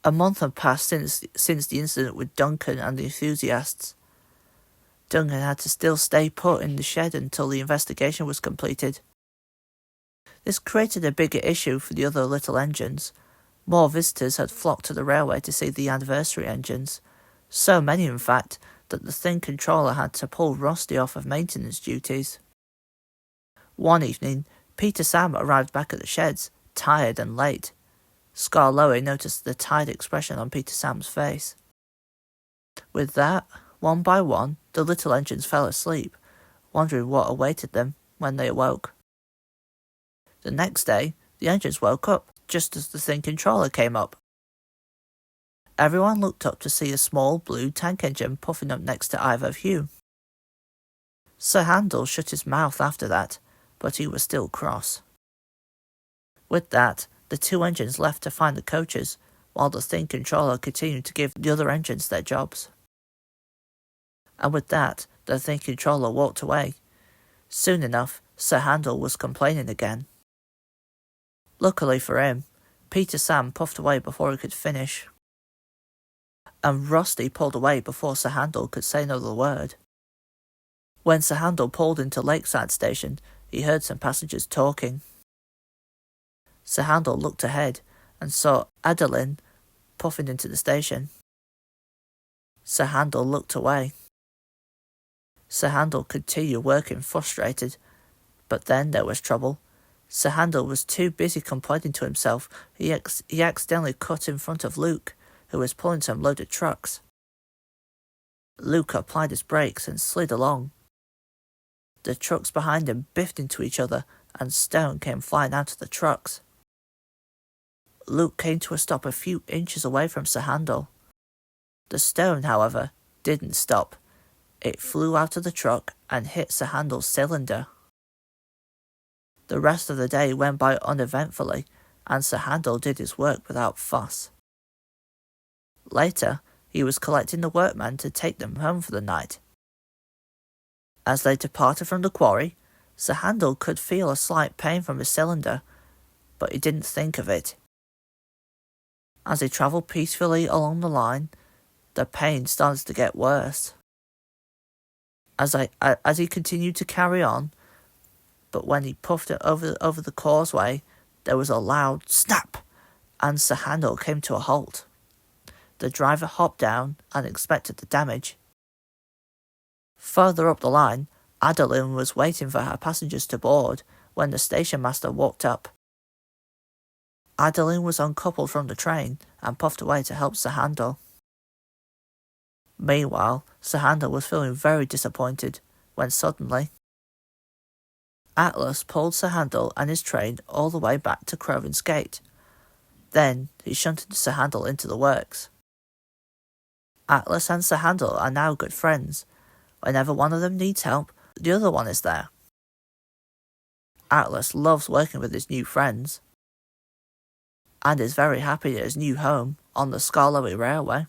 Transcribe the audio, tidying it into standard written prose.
A month had passed since the incident with Duncan and the enthusiasts. Duncan had to still stay put in the shed until the investigation was completed. This created a bigger issue for the other little engines. More visitors had flocked to the railway to see the anniversary engines. So many, in fact, that the thing controller had to pull Rusty off of maintenance duties. One evening, Peter Sam arrived back at the sheds, tired and late. Scarlowe noticed the tired expression on Peter Sam's face. With that, one by one, the little engines fell asleep, wondering what awaited them when they awoke. The next day, the engines woke up just as the thing controller came up. Everyone looked up to see a small blue tank engine puffing up next to Ivo Hugh. Sir Handel shut his mouth after that, but he was still cross. With that, the two engines left to find the coaches, while the thing controller continued to give the other engines their jobs. And with that, the thing controller walked away. Soon enough, Sir Handel was complaining again. Luckily for him, Peter Sam puffed away before he could finish. And Rusty pulled away before Sir Handel could say another word. When Sir Handel pulled into Lakeside Station, he heard some passengers talking. Sir Handel looked ahead and saw Adeline puffing into the station. Sir Handel looked away. Sir Handel continued working frustrated, but then there was trouble. Sir Handel was too busy complaining to himself. He accidentally cut in front of Luke, who was pulling some loaded trucks. Luke applied his brakes and slid along. The trucks behind him biffed into each other, and stone came flying out of the trucks. Luke came to a stop a few inches away from Sir Handel. The stone, however, didn't stop. It flew out of the truck and hit Sir Handel's cylinder. The rest of the day went by uneventfully, and Sir Handel did his work without fuss. Later, he was collecting the workmen to take them home for the night. As they departed from the quarry, Sir Handel could feel a slight pain from his cylinder, but he didn't think of it. As he travelled peacefully along the line, the pain started to get worse. As he continued to carry on, but when he puffed it over the causeway, there was a loud snap, and Sir Handel came to a halt. The driver hopped down and inspected the damage. Further up the line, Adeline was waiting for her passengers to board when the station master walked up. Adeline was uncoupled from the train and puffed away to help Sir Handel. Meanwhile, Sir Handel was feeling very disappointed when suddenly Atlas pulled Sir Handel and his train all the way back to Crovan's Gate. Then he shunted Sir Handel into the works. Atlas and Sir Handel are now good friends. Whenever one of them needs help, the other one is there. Atlas loves working with his new friends, and is very happy at his new home on the Scarlowe Railway.